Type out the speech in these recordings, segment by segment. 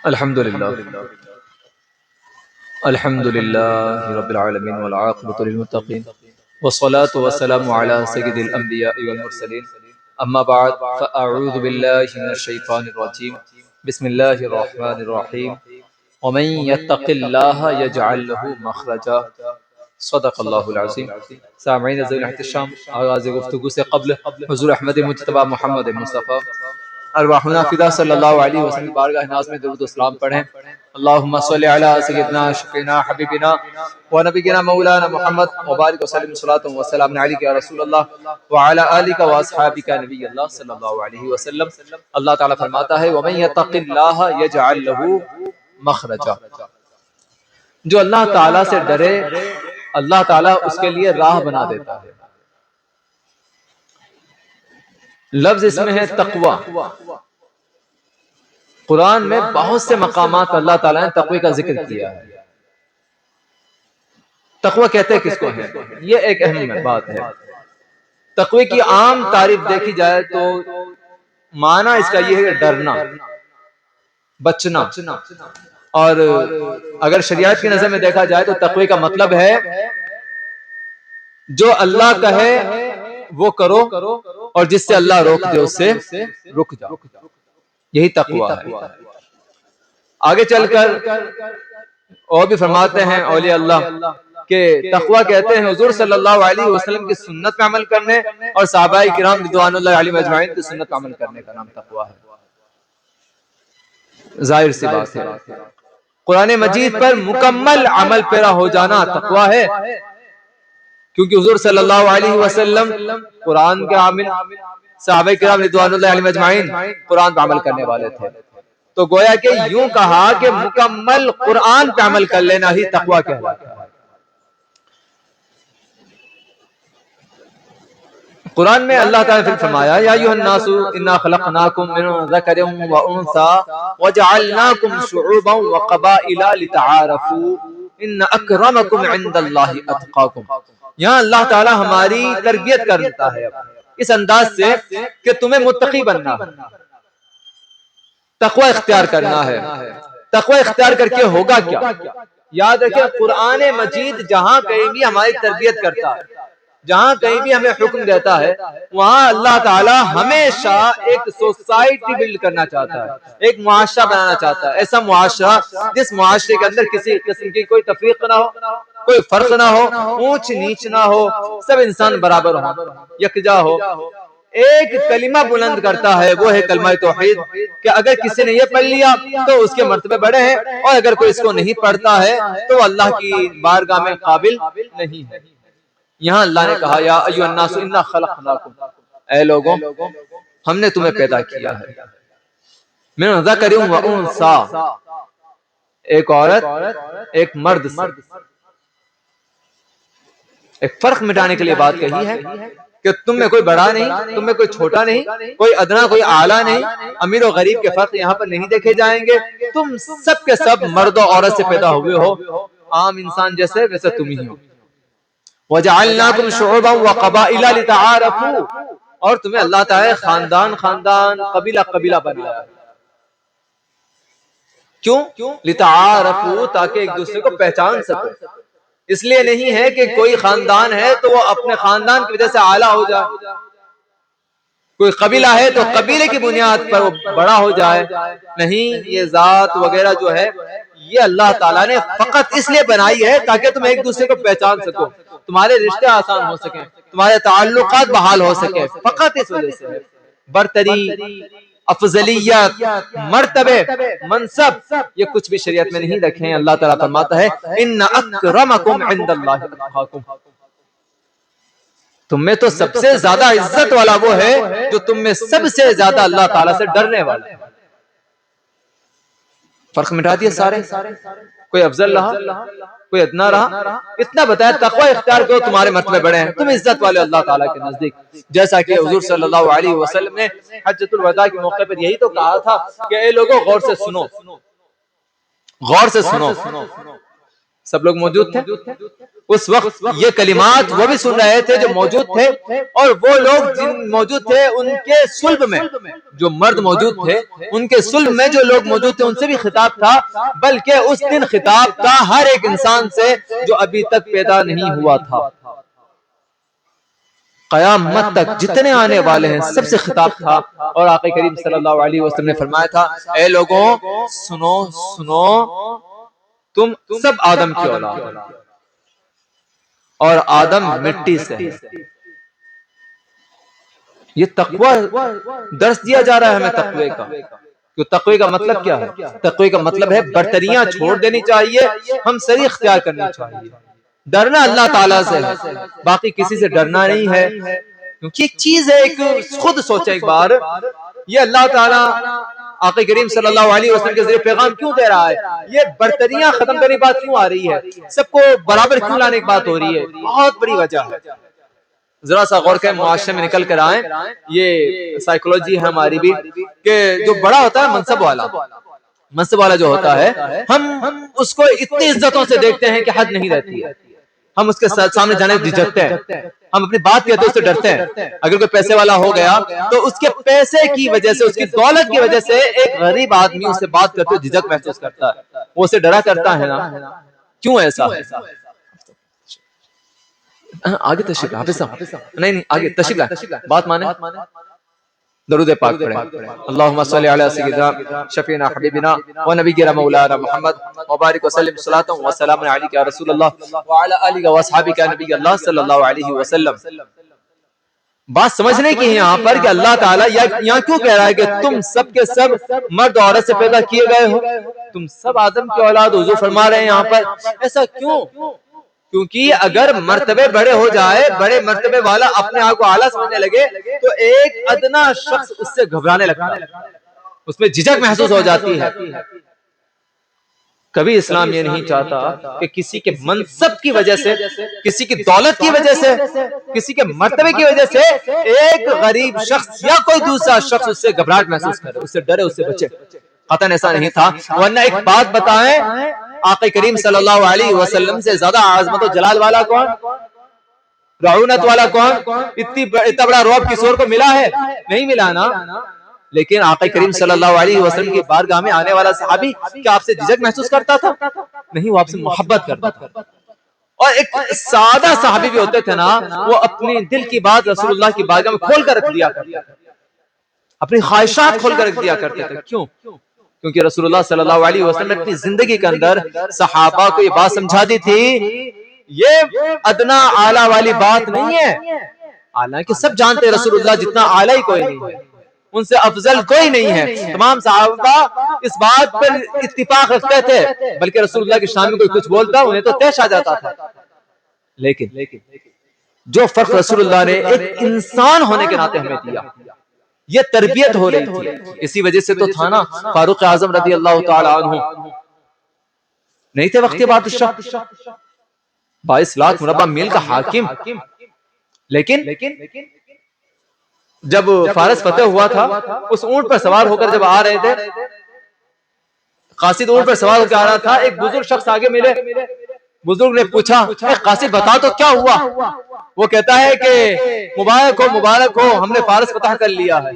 الحمد لله الحمد لله رب العالمين والعاقبة للمتقين والصلاة والسلام على سيد الأنبياء والمرسلين أما بعد فأعوذ بالله من الشيطان الرجيم بسم الله الرحمن الرحيم ومن يتق الله يجعل له مخرجا صدق اللہ العظیم. سامعین ذوی الاحتشام، آغاز گفتگو سے قبل حضور احمد مجتبی محمد مصطفیٰ ارواحنا فدا صلی اللہ علیہ وسلم بارگاہ ناز میں درود و سلام پڑھیں. اللہم صلی علی سیدنا شفینا حبیبنا و نبینا مولانا محمد وبارک وسلم صلاۃ و سلام علیک یا رسول اللہ وعلی آلک و اصحابک نبی اللہ صلی اللہ علیہ وسلم. اللہ تعالیٰ فرماتا ہے ومن یتق اللہ یجعل لہ مخرجا، جو اللہ تعالیٰ سے ڈرے اللہ تعالیٰ اس کے لیے راہ بنا دیتا ہے. لفظ اس میں ہے تقوی. قرآن میں بہت سے مقامات اللہ تعالیٰ نے تقوی کا ذکر کیا ہے. تقوی کہتے ہیں کس کو ہے؟ یہ ایک اہم بات ہے. تقوی کی عام تعریف دیکھی جائے تو معنی اس کا یہ ہے ڈرنا، بچنا. اور اگر شریعت کی نظر میں دیکھا جائے تو تقوی کا مطلب ہے جو اللہ کہے وہ کرو اور جس سے اللہ روک دے اس سے رک جاؤ. یہی تقوی ہے. آگے چل کر اور بھی فرماتے ہیں اولیاء اللہ کہ تقوی کہتے ہیں حضور صلی اللہ علیہ وسلم کی سنت پہ عمل کرنے اور صحابہ کرام رضوان اللہ علیہم اجمعین کی سنت پہ عمل کرنے کا نام تقوی ہے. ظاہر سی بات ہے قرآن مجید پر مکمل عمل پیرا ہو جانا تقوی ہے، کیونکہ حضور صلی اللہ علیہ وسلم قرآن کے عامل، صحابہ کرام رضوان اللہ علیہم اجمعین قرآن پہ عمل کرنے والے تھے. تو گویا کہ یوں کہا کہ مکمل قرآن پہ عمل کر لینا ہی تقوی کہلاتا ہے. قرآن میں اللہ تعالیٰ نے پھر فرمایا یا ایھا الناس انا خلقناکم من ذکر و انثی وجعلناکم شعوبا وقبائل لتعارفوا ان اکرمکم عند اللہ اتقاکم. یہاں اللہ تعالیٰ ہماری تربیت کرتا ہے اس انداز سے کہ تمہیں متقی بننا ہے، تقوی اختیار کرنا ہے. تقوی اختیار کر کے ہوگا کیا؟ یاد رکھیں قرآن مجید جہاں کہیں بھی ہماری تربیت کرتا ہے، جہاں کہیں بھی ہمیں حکم دیتا ہے، وہاں اللہ تعالیٰ ہمیشہ ایک سوسائٹی بلڈ کرنا چاہتا ہے، ایک معاشرہ بنانا چاہتا ہے. ایسا معاشرہ جس معاشرے کے اندر کسی قسم کی کوئی تفریق نہ ہو، کوئی فرق نہ ہو، اونچ نیچ نہ ہو، سب انسان برابر ہو، یکجا ہو. ایک کلمہ بلند کرتا ہے وہ ہے کلمہ توحید، کہ اگر کسی نے یہ پڑھ لیا تو اس کے مرتبے بڑے ہیں، اور اگر کوئی اس کو نہیں پڑھتا ہے تو اللہ کی بارگاہ میں قابل نہیں ہے. یہاں اللہ نے کہا یا ایھا الناس انا خلقناکم، اے لوگوں ہم نے تمہیں پیدا کیا ہے من ذکر و انثی، ایک عورت ایک مرد سے. ایک فرق مٹانے کے لیے بات کہی ہے کہ تم میں کوئی بڑا نہیں، تم میں کوئی چھوٹا نہیں، کوئی ادنا کوئی اعلیٰ نہیں، امیر و غریب کے فرق یہاں پر نہیں دیکھے جائیں گے. تم سب کے سب مرد و عورت سے پیدا ہوئے ہو، عام انسان جیسے ویسے تم ہی ہو. وَجَعَلْنَاكُمْ شُعُوبًا وَقَبَائِلَ لِتَعَارَفُوا، اور تمہیں اللہ تعالی خاندان خاندان قبیلہ قبیلہ بنایا. کیوں؟ لِتَعَارَفُوا، تاکہ ایک دوسرے کو پہچان سکو. اس لیے نہیں ہے کہ کوئی خاندان ہے تو وہ اپنے خاندان کی وجہ سے اعلیٰ ہو جائے، کوئی قبیلہ ہے تو قبیلے کی بنیاد پر وہ بڑا ہو جائے. نہیں، یہ ذات وغیرہ جو ہے یہ اللہ تعالیٰ نے فقط اس لیے بنائی ہے تاکہ تم ایک دوسرے کو پہچان سکو، تمہارے رشتے آسان ہو سکیں، تمہارے تعلقات بحال ہو سکیں. فقط اس وجہ سے ہے. برتری، افضلیت، مرتبے، منصب، یہ کچھ بھی شریعت میں نہیں رکھے ہیں. اللہ تعالیٰ فرماتا ہے ان اکرمکم عند اللہ اتقاکم، تم میں تو سب سے زیادہ عزت والا وہ ہے جو تم میں سب سے زیادہ اللہ تعالیٰ سے ڈرنے والا ہے. فرق مٹا دیا سارے، کوئی افضل رہا کوئی ادنا رہا. اتنا بتایا تقوی اختیار کرو، تمہارے مرتبے بڑے ہیں، تم عزت والے اللہ تعالیٰ کے نزدیک. جیسا کہ حضور صلی اللہ علیہ وسلم نے حجۃ الوداع کے موقع پر یہی تو کہا تھا کہ اے لوگوں غور سے سنو، غور سے سنو. سب لوگ موجود تھے اس وقت، یہ کلمات وہ بھی سن رہے تھے جو موجود تھے، اور وہ لوگ جن موجود تھے ان کے صلب میں جو مرد موجود تھے، ان کے صلب میں جو لوگ موجود تھے ان سے بھی خطاب تھا، بلکہ اس دن خطاب تھا ہر ایک انسان سے جو ابھی تک پیدا نہیں ہوا تھا۔ قیامت تک جتنے آنے والے ہیں سب سے خطاب تھا، اور آقا کریم صلی اللہ علیہ وسلم نے فرمایا تھا، اے لوگوں سنو سنو، تم سب آدم کی اولاد ہو، اور آدم مٹی سے۔ یہ تقوی درس دیا جا رہا ہے ہمیں تقوی کا، کہ تقوی کا مطلب کیا ہے؟ تقوی کا مطلب ہے برتریاں چھوڑ دینی چاہیے، ہم سری اختیار کرنی چاہیے، ڈرنا اللہ تعالیٰ سے، باقی کسی سے ڈرنا نہیں ہے۔ کیونکہ ایک چیز ہے، ایک خود سوچے ایک بار، یہ اللہ تعالیٰ آقا کریم صلی اللہ علیہ وسلم کے ذریعے پیغام کیوں دے رہا ہے؟ یہ برتریاں ختم کرنے کی بات کیوں آ رہی ہے؟ سب کو برابر کیوں لانے کی بات ہو رہی ہے؟ بہت بڑی وجہ ہے، ذرا سا غور کریں، معاشرے میں نکل کر آئیں، یہ سائیکولوجی ہے ہماری بھی، کہ جو بڑا ہوتا ہے منصب والا جو ہوتا ہے، ہم اس کو اتنی عزتوں سے دیکھتے ہیں کہ حد نہیں رہتی ہے، ہم اس کے سامنے جانے سے جھجکتے ہیں، ہم اپنی بات کہتے ہیں اس سے ڈرتے ہیں۔ اگر کوئی پیسے والا ہو گیا تو اس کے پیسے کی وجہ سے، اس کی دولت کی وجہ سے ایک غریب آدمی اس سے بات کرتے ہوئے جھجک محسوس کرتا ہے، وہ اسے ڈرا کرتا ہے نا۔ کیوں ایسا ہے؟ آگے تشریف حافظ صاحب، نہیں آگے تشریف لائیں، بات مانیں، درود پاک پڑھیں۔ اللہم صلی علی سیدنا شفیعنا حبیبنا و نبینا مولانا محمد وبارک وسلم صلاۃ و سلام علیک یا رسول اللہ وعلی آلہ و اصحابہ نبی اللہ صلی اللہ علیہ وسلم۔ بات سمجھنے کی ہے یہاں پر کہ اللہ تعالیٰ یہاں کیوں کہہ رہا ہے کہ تم سب کے سب مرد اور عورت سے پیدا کیے گئے ہو، تم سب آدم کی اولاد، حضور فرما رہے ہیں یہاں پر۔ ایسا کیوں؟ کیونکہ اگر مرتبے بڑے ہو جائے، بڑے مرتبے والا اپنے آپ کو اعلیٰ سمجھنے لگے تو ایک ادنا شخص اس سے گھبرانے لگتا ہے، اس میں جھجک محسوس ہو جاتی ہے۔ کبھی اسلام یہ نہیں چاہتا کہ کسی کے منصب کی وجہ سے، کسی کی دولت کی وجہ سے، کسی کے مرتبے کی وجہ سے ایک غریب شخص یا کوئی دوسرا شخص اس سے گھبراہٹ محسوس کرے، اس سے ڈرے، اس سے بچے۔ قطعاً ایسا نہیں تھا، ورنہ ایک بات بتائیں، آقا کریم صلی اللہ علیہ وسلم سے زیادہ عظمت و جلال والا کون؟ رعونت والا کون؟ اتنا بڑا رعب کسی اور کو ملا ہے؟ نہیں ملا نا۔ لیکن آقا کریم صلی اللہ علیہ وسلم کی بارگاہ میں آنے والا صحابی کیا آپ سے جھجک محسوس کرتا تھا؟ نہیں، وہ آپ سے محبت کرتا تھا۔ اور ایک سادہ صحابی بھی ہوتے تھے نا، وہ اپنی دل کی بات رسول اللہ کی بارگاہ میں کھول کر رکھ دیا کرتے تھے، اپنی خواہشات کھول کر رکھ دیا کرتے تھے۔ کیوں؟ کیونکہ رسول اللہ صلی اللہ علیہ وسلم نے اپنی زندگی کے اندر صحابہ کو یہ بات سمجھا دی تھی، یہ ادنا اعلیٰ والی بات نہیں ہے۔ حالانکہ سب جانتے ہیں رسول اللہ جتنا اعلیٰ ہی کوئی نہیں ہے، ان سے افضل کوئی نہیں ہے، تمام صحابہ اس بات پر اتفاق رکھتے تھے، بلکہ رسول اللہ کی شان میں کوئی کچھ بولتا انہیں تو تیش آ جاتا تھا۔ لیکن جو فرق رسول اللہ نے ایک انسان ہونے کے ناطے ہمیں دیا، یہ تربیت ہو رہی تھی، اسی وجہ سے تو تھا نا فاروق اعظم رضی اللہ تعالی عنہ نہیں تھے وقت بادشاہ، 22 لاکھ مربع میل کا حاکم، لیکن جب فارس فتح ہوا تھا، اس اونٹ پر سوار ہو کر جب آ رہے تھے، قاصد اونٹ پر سوار ہو کر آ رہا تھا، ایک بزرگ شخص آگے ملے، بزرگ نے پوچھا، اے قاصد بتا تو کیا ہوا؟ وہ کہتا ہے کہ مبارک ہو مبارک ہو، ہم نے فارس فتح کر لیا ہے۔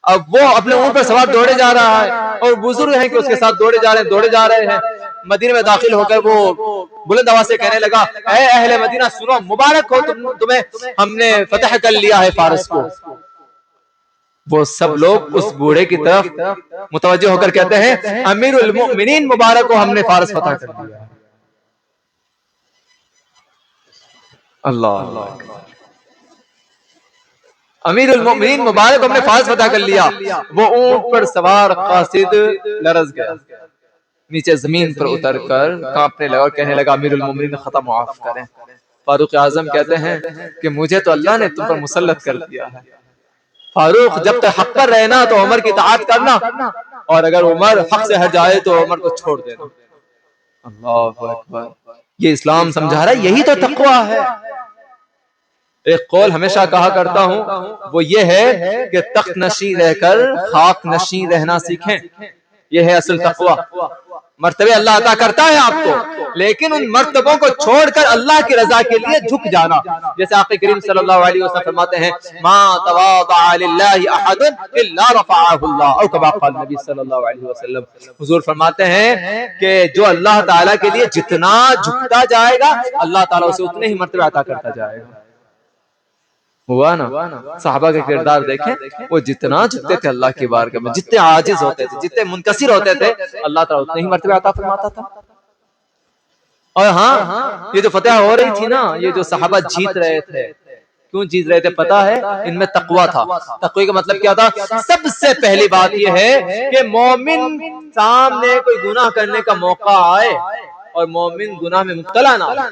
اب وہ اپنے اونٹ پر سوار دوڑے جا رہا ہے، اور بزرگ ہیں کہ اس کے ساتھ دوڑے جا رہے ہیں۔ مدینے میں داخل ہو کر وہ بلند آواز سے کہنے لگا، اے اہل مدینہ سنو، مبارک ہو تمہیں، ہم نے فتح کر لیا ہے فارس کو۔ وہ سب لوگ اس بوڑھے کی طرف متوجہ ہو کر کہتے ہیں، امیر المؤمنین مبارک ہو، ہم نے فارس فتح کر لیا ہے۔ اللہ، امیر المؤمنین مبارک ہم نے فارس فتح کر لیا۔ وہ اونٹ پر سوار قاصد لرز گیا، نیچے زمین پر اتر کر کانپنے لگا اور کہنے لگا، امیر المؤمنین خطا معاف کریں۔ فاروق اعظم کہتے ہیں کہ مجھے تو اللہ نے تم پر مسلط کر دیا ہے، فاروق جب تک حق پر رہنا تو عمر کی اطاعت کرنا، اور اگر عمر حق سے ہٹ جائے تو عمر کو چھوڑ دینا۔ اللہ اکبر، یہ اسلام سمجھا رہا ہے، یہی تو تقویٰ ہے۔ ایک قول ہمیشہ کہا کرتا ہوں، وہ یہ ہے کہ تخت نشین رہ کر خاک نشین رہنا سیکھیں، یہ ہے اصل تقویٰ۔ مرتبے اللہ عطا کرتا ہے آپ کو، لیکن ان مرتبوں کو چھوڑ کر اللہ کی رضا کے لیے جھک جانا. جیسے آقا کریم صلی اللہ علیہ وسلم فرماتے ہیں ما تواضع للہ احد الا رفعہ اللہ، او کما قال نبی صلی اللہ علیہ وسلم. حضور فرماتے ہیں کہ جو اللہ تعالیٰ کے لیے جتنا جھکتا جائے گا اللہ تعالیٰ اسے اتنے ہی مرتبے عطا کرتا جائے گا. ہوا نا؟ صحابہ کا کردار دیکھیں، وہ جتنا جھکتے تھے اللہ کی بارگاہ میں، جتنے عاجز ہوتے تھے، جتنے منکسر ہوتے تھے، اللہ تعالیٰ اتنے ہی مرتبہ عطا فرماتا تھا. اور ہاں، یہ جو فتح ہو رہی تھی نا، یہ جو صحابہ جیت رہے تھے، کیوں جیت رہے تھے پتا ہے؟ ان میں تقوی تھا. تقوی کا مطلب کیا تھا؟ سب سے پہلی بات یہ ہے کہ مومن سامنے کوئی گناہ کرنے کا موقع آئے اور مومن گناہ میں مبتلا نہ ہو،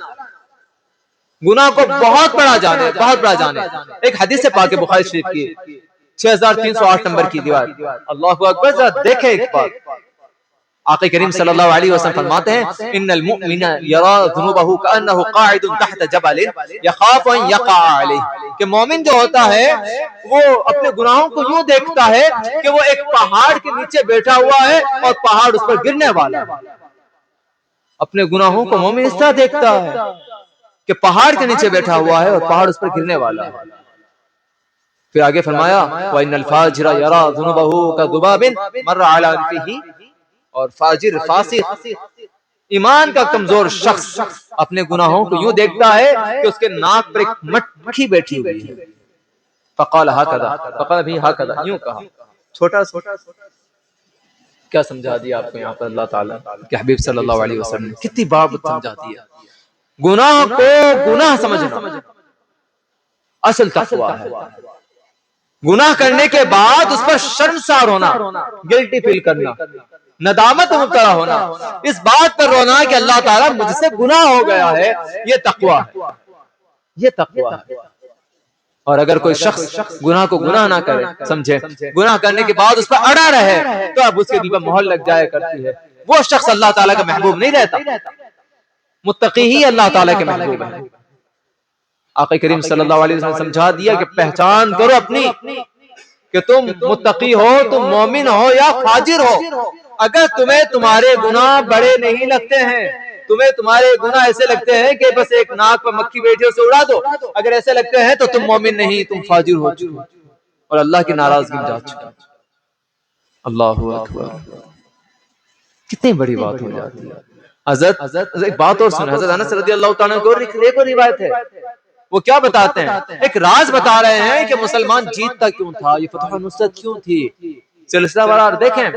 گناہ کو بہت بڑا جانے، بہت بڑا جانے. ایک حدیث پاک بخاری شریف کی 6308 نمبر کی روایت. اللہ اکبر، ذرا دیکھیں ایک بات. آقا کریم صلی اللہ علیہ وسلم فرماتے ہیں ان المؤمن یرا ذنوبہ کانہ قاعد تحت جبل یخاف ان یقع علیہ، کہ مومن جو ہوتا ہے وہ اپنے گناہوں کو یوں دیکھتا ہے کہ وہ ایک پہاڑ کے نیچے بیٹھا ہوا ہے اور پہاڑ اس پر گرنے والا ہے. اپنے گناہوں کو مومن اس طرح دیکھتا ہے کہ پہاڑ کے نیچے بیٹھا ہوا ہے اور پہاڑ اس پر گرنے والا ہے. پھر آگے فرمایا وَإِنَّ الْفَاجِرَ يَرَى ذُنُوبَهُ كَذُبَابٍ مَرَّ عَلَى أَنفِهِ، اور فاجر فاسق ایمان کا کمزور شخص اپنے گناہوں کو یوں دیکھتا ہے کہ اس کے ناک پر ایک مکھی بیٹھی ہوئی ہے. فقال هكذا، فقال بھی هكذا، یوں کہا. چھوٹا کیا سمجھا دیا آپ کو یہاں پر اللہ تعالیٰ کہ حبیب صلی اللہ علیہ وسلم نے کتنی بار سمجھا دیا. گناہ کو گناہ سمجھنا اصل تقویٰ ہے. گناہ کرنے کے بعد اس پر شرمسار ہونا، گلٹی فیل کرنا، ندامت مبتلا ہونا، اس بات پر رونا کہ اللہ تعالیٰ مجھ سے گناہ ہو گیا ہے، یہ تقویٰ ہے، یہ تقویٰ ہے. اور اگر کوئی شخص گناہ کو گناہ نہ کرے، سمجھے گناہ کرنے کے بعد اس پر اڑا رہے تو اب اس کے دل پر مہر لگ جایا کرتی ہے. وہ شخص اللہ تعالیٰ کا محبوب نہیں رہتا. متقی ہی اللہ تعالیٰ کے محبوب ہے. آقا کریم صلی اللہ علیہ وسلم سمجھا دیا کہ پہچان کرو اپنی کہ تم متقی ہو، تم مومن ہو یا فاجر ہو. اگر تمہیں تمہارے گناہ بڑے نہیں لگتے ہیں، تمہیں تمہارے گناہ ایسے لگتے ہیں کہ بس ایک ناک پر مکھی بیٹھی اسے اڑا دو، اگر ایسے لگتے ہیں تو تم مومن نہیں، تم فاجر ہو چکے اور اللہ کی ناراضگی میں جا چکے. اللہ اکبر، کتنی بڑی بات ہو جاتی ہے. حضرت ایک بات اور سنیں، حضرت انس رضی اللہ تعالیٰ کو ایک اور روایت ہے، وہ کیا بتاتے ہیں؟ ایک راز بتا رہے ہیں کہ مسلمان جیتتا کیوں تھا، یہ فتح و نصرت کیوں تھی. سلسلہ وار دیکھیں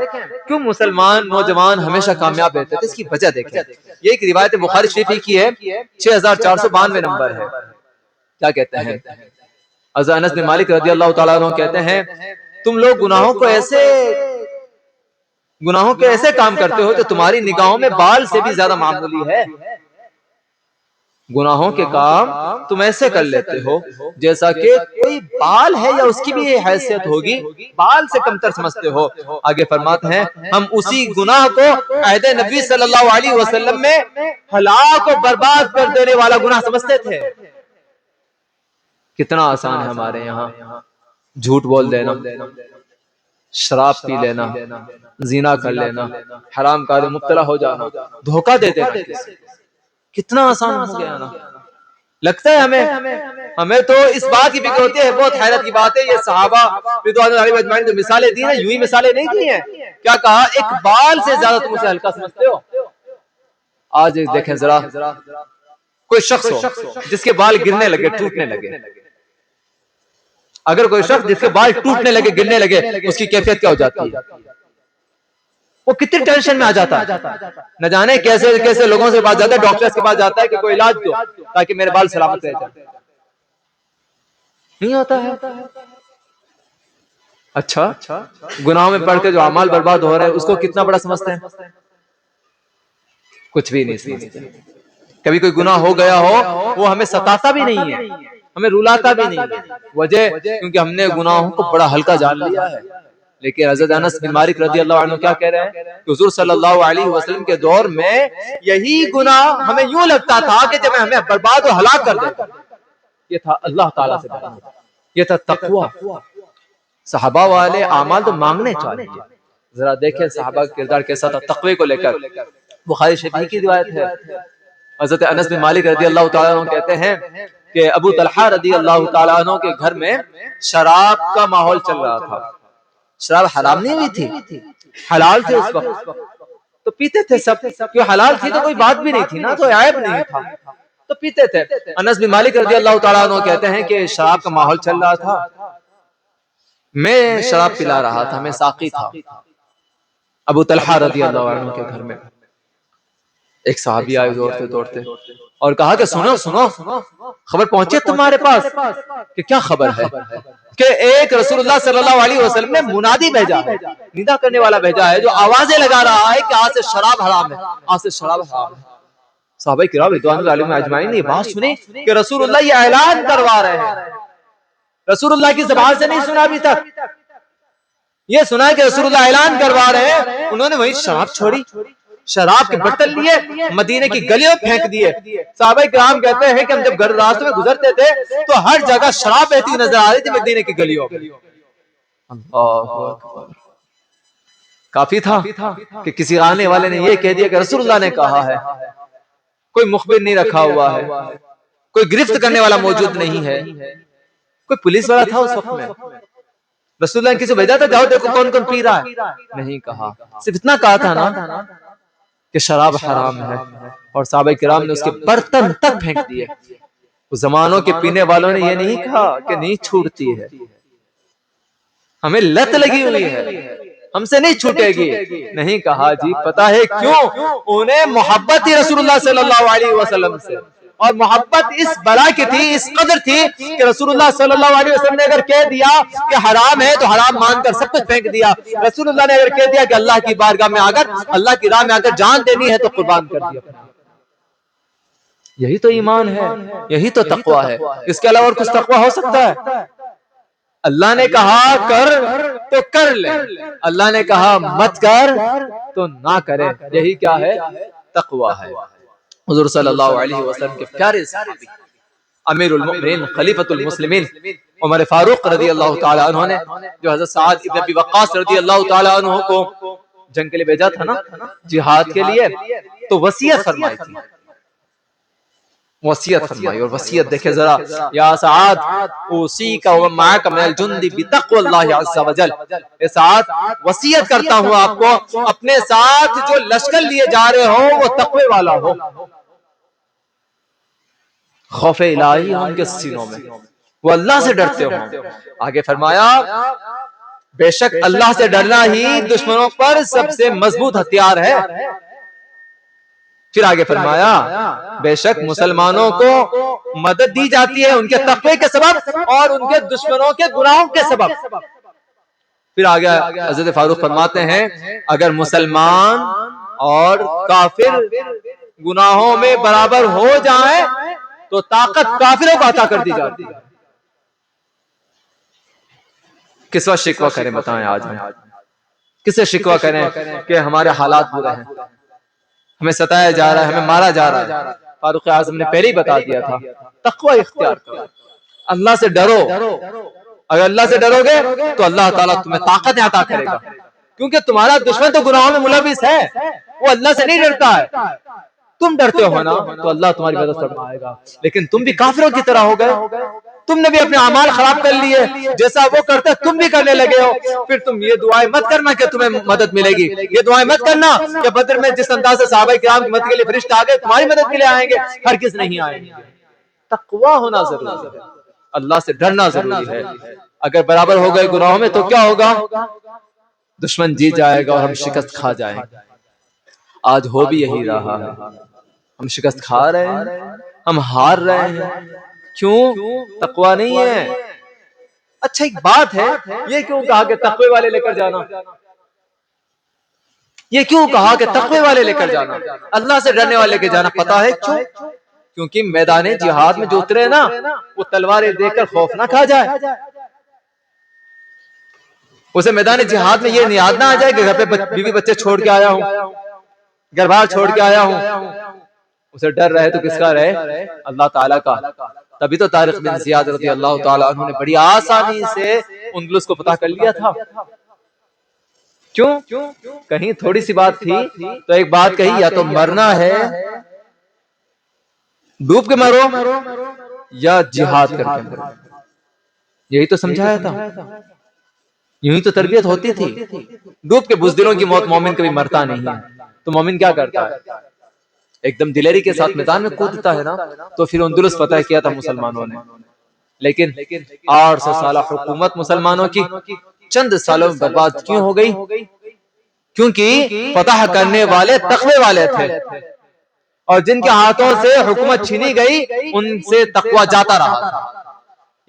کیوں مسلمان نوجوان ہمیشہ کامیاب رہتے تھے، اس کی وجہ دیکھیں. یہ ایک روایت بخاری شریف کی ہے، 6492 نمبر ہے. کیا کہتے ہیں؟ حضرت انس بن مالک رضی اللہ تعالیٰ عنہ کہتے ہیں تم لوگ گناہوں کے ایسے کام کرتے ہو جو تمہاری نگاہوں میں بال سے بھی زیادہ معمولی ہے. گناہوں کے کام تم ایسے کر لیتے ہو جیسا کہ کوئی بال ہے یا اس کی بھی حیثیت ہوگی، بال سے کمتر سمجھتے ہو. آگے فرماتے ہیں ہم اسی گناہ کو عہد نبی صلی اللہ علیہ وسلم میں ہلاک و برباد کر دینے والا گناہ سمجھتے تھے. کتنا آسان ہے ہمارے یہاں جھوٹ بول دینا، شراب پی لینا، زنا کر لینا، حرام کاری مبتلا ہو جانا، دھوکہ دے دینا. کتنا آسان ہو گیا نا. لگتا ہے ہمیں تو اس بات کی فکر ہوتی ہے. بہت حیرت کی بات ہے، یہ صحابہ رضوان اللہ علیہم اجمعین جو مثالیں دی ہیں، یوں ہی مثالیں نہیں دی ہیں. کیا کہا؟ ایک بال سے زیادہ تم اسے ہلکا سمجھتے ہو. آج دیکھیں ذرا، کوئی شخص ہو جس کے بال گرنے لگے، ٹوٹنے لگے. اگر کوئی شخص جس کے بال ٹوٹنے لگے، گرنے لگے، اس کی کیفیت کیا ہو جاتی ہے؟ وہ کتنی ٹینشن میں آ جاتا ہے. نہ جانے کیسے کیسے لوگوں سے پاس جاتا ہے، ڈاکٹرز کے پاس جاتا ہے کہ کوئی علاج دو تاکہ میرے بال سلامت رہ جائیں. نہیں ہوتا ہے. اچھا گناہوں میں پڑھ کے جو اعمال برباد ہو رہے ہیں اس کو کتنا بڑا سمجھتے ہیں؟ کچھ بھی نہیں سمجھتے. کبھی کوئی گناہ ہو گیا ہو وہ ہمیں ستاتا بھی نہیں ہے، ہمیں رلاتا بھی نہیں ہے. وجہ کیونکہ ہم نے گناہوں کو بڑا ہلکا جان لیا ہے. لیکن حضرت انس بن مالک رضی اللہ عنہ کیا کہہ رہے ہیں کہ حضور صلی اللہ علیہ وسلم کے دور میں یہی گناہ ہمیں یوں لگتا تھا کہ جب ہمیں برباد و ہلاک کر دیتا. یہ تھا اللہ تعالیٰ سے ڈرنا، یہ تھا تقویٰ. صحابہ والے اعمال تو مانگنے چاہیے. ذرا دیکھیں صحابہ کا کردار کیسا تھا تقوی کو لے کر. بخاری شریف کی روایت ہے، حضرت انس بن مالک رضی اللہ تعالیٰ عنہ کہتے ہیں کہ ابو طلحہ رضی اللہ تعالیٰ عنہ کے گھر میں شراب کا ماحول چل رہا تھا. شراب حرام نہیں ہوئی تھی، حلال تھے اس وقت، تو پیتے تھے سب، کیوں حلال تھی تو کوئی بات بھی نہیں تھی نا، تو عیب نہیں تھا، تو پیتے تھے. انس بن مالک رضی اللہ تعالیٰ عنہ کہتے ہیں کہ شراب کا ماحول چل رہا تھا، میں شراب پلا رہا تھا، میں ساقی تھا. ابو طلحہ رضی اللہ عنہ کے گھر میں ایک صحابی آئے دوڑتے دوڑتے اور کہا کہ سنو سنو، خبر پہنچے تمہارے پاس؟ کہ کیا خبر ہے؟ کہ ایک رسول اللہ صلی اللہ علیہ وسلم نے منادی بھیجا ہے، ندا کرنے والا بھیجا ہے، جو آوازیں لگا رہا ہے کہ آج سے شراب حرام ہے، آج سے شراب حرام ہے. صحابہ کرام رضوان اللہ علیہم اجمعین نے یہ بات سنی کہ رسول اللہ یہ اعلان کروا رہے ہیں. رسول اللہ کی زبان سے نہیں سنا ابھی تک، یہ سنا کہ رسول اللہ اعلان کروا رہے ہیں. انہوں نے وہی شراب چھوڑی، شراب کے بٹل لیے مدینے کی گلیوں پھینک دیے. صحابہ کرام کہتے ہیں کہ ہم جب راستوں میں گزرتے تھے تو ہر جگہ شراب بہتی نظر آ رہی تھی مدینے کی گلیوں میں. اللہ اکبر. کافی تھا کہ کسی آنے والے نے یہ کہہ دیا کہ رسول اللہ نے کہا ہے. کوئی مخبر نہیں رکھا ہوا ہے، کوئی گرفت کرنے والا موجود نہیں ہے، کوئی پولیس والا تھا اس وقت میں؟ رسول اللہ نے کسی بھیجا تھا جاؤ دیکھو کون کون پی رہا ہے؟ نہیں کہا، صرف اتنا کہا تھا نا کہ شراب حرام ہے، اور صحابہ کرام نے اس کے برتن تک پھینک دیے. اس زمانوں کے پینے والوں نے یہ نہیں کہا کہ نہیں چھوٹتی ہے، ہمیں لت لگی ہوئی ہے، ہم سے نہیں چھوٹے گی. نہیں کہا جی پتا ہے کیوں؟ انہیں محبت تھی رسول اللہ صلی اللہ علیہ وسلم سے، اور محبت اس بلا کی تھی، اس قدر تھی کہ رسول اللہ صلی اللہ علیہ وسلم نے اگر کہہ دیا کہ حرام ہے تو حرام مان کر سب کچھ پھینک دیا. رسول اللہ نے اگر کہہ دیا کہ اللہ کی بارگاہ میں اگر اللہ کی راہ میں اگر جان دینی ہے تو قربان کر دیا. یہی تو ایمان ہے، یہی تو تقوی ہے. اس کے علاوہ اور کچھ تقوی ہو سکتا ہے؟ اللہ نے کہا کر تو کر لے، اللہ نے کہا مت کر تو نہ کرے. یہی کیا ہے؟ تقوی ہے. حضور صلی اللہ علیہ وسلم کے پیارے صحابی امیر المؤمنین خلیفۃ المسلمین عمر فاروق رضی اللہ تعالی عنہ نے جو حضرت سعد ابن ابی وقاص رضی اللہ تعالی عنہ کو جنگ کے لیے بھیجا تھا نا، جہاد کے لیے، تو وصیت فرمائی تھی. وصیت فرمائی، اور وصیت دیکھیں ذرا، یا سعد اوصیک ومعک من الجند بتقوی اللہ عز وجل. اے سعد وصیت کرتا ہوں آپ کو اپنے ساتھ جو لشکر لیے جا رہے ہو وہ تقوی والا ہو، خوف الہی ہو ان کے سینوں میں، وہ اللہ سے ڈرتے ہوں. آگے فرمایا بے شک اللہ سے ڈرنا ہی دشمنوں پر سب سے مضبوط ہتھیار ہے. پھر آگے فرمایا بے شک مسلمانوں کو مدد دی جاتی ہے ان کے تقوی کے سبب اور ان کے دشمنوں کے گناہوں کے سبب. پھر آگے حضرت فاروق فرماتے ہیں اگر مسلمان اور کافر گناہوں میں برابر ہو جائیں تو طاقت کافروں کو عطا کر دی جاتی ہے. کس وقت شکوہ کریں بتائیں؟ آج ہم کسے شکوہ کریں کہ ہمارے حالات برے ہیں، ہمیں ستایا جا رہا ہے، ہمیں مارا جا رہا ہے؟ فاروق اعظم نے پہلے ہی بتا دیا تھا تقوی اختیار کرو، اللہ سے ڈرو. اگر اللہ سے ڈرو گے تو اللہ تعالیٰ تمہیں طاقت عطا کرے گا، کیونکہ تمہارا دشمن تو گناہوں میں ملوث ہے، وہ اللہ سے نہیں ڈرتا ہے. تم ڈرتے ہو نا تو اللہ تمہاری مدد فرمائے گا. لیکن تم بھی کافروں کی طرح ہو گئے، تم نے بھی اپنے اعمال خراب کر لیے، جیسا وہ کرتے تم بھی کرنے لگے ہو. پھر تم یہ دعائیں مت کرنا کہ تمہیں مدد ملے گی، یہ دعائیں مت کرنا کہ بدر میں جس انداز سے صحابہ کرام کی مدد کے لیے فرشتے آ گئے تمہاری مدد کے لیے آئیں گے، ہرگز نہیں آئیں گے. تقوی ہونا ضروری ہے، اللہ سے ڈرنا ضروری ہے. اگر برابر ہو گئے گناہوں میں تو کیا ہوگا؟ دشمن جیت جائے گا اور ہم شکست کھا جائیں گے. آج ہو بھی یہی رہا ہے، ہم شکست کھا رہے ہیں، ہم ہار رہے ہیں. کیوں؟ تقوی نہیں ہے. اچھا ایک بات ہے، یہ کیوں کہا کہ تقوی والے لے کر جانا؟ یہ کیوں کہا کہ تقوی والے لے کر جانا، اللہ سے ڈرنے والے لے کے جانا؟ پتا ہے کیوں؟ کیونکہ میدان جہاد میں جو اترے نا وہ تلواریں دیکھ کر خوف نہ کھا جائے، اسے میدان جہاد میں یہ یاد نہ آ جائے کہ گھر پہ بیوی بچے چھوڑ کے آیا ہوں، گھر بار چھوڑ کے آیا ہوں. اسے ڈر رہے تو کس کا رہے؟ اللہ تعالیٰ کا. تبھی تو طارق بن زیاد رضی اللہ تعالیٰ عنہ نے بڑی آسانی سے اندلس کو فتح کر لیا تھا. کیوں؟ کہیں تھوڑی سی بات تھی تو ایک بات کہی، یا تو مرنا ہے ڈوب کے مرو یا جہاد کر کے مرو، یہی تو سمجھایا تھا، یہی تو تربیت ہوتی تھی۔ ڈوب کے بزدلوں کی موت مومن کبھی مرتا نہیں ہے، تو مومن کیا کرتا ہے؟ ایک دم دلیری کے ساتھ میدان میں کودتا ہے نا۔ تو پھر اندلس فتح کیا تھا مسلمانوں نے، لیکن 800 سالہ حکومت مسلمانوں کی چند سالوں میں برباد کیوں ہو گئی؟ کیونکہ فتح کرنے والے تقوی والے تھے، اور جن کے ہاتھوں سے حکومت چھینی گئی ان سے تقوی جاتا رہا تھا۔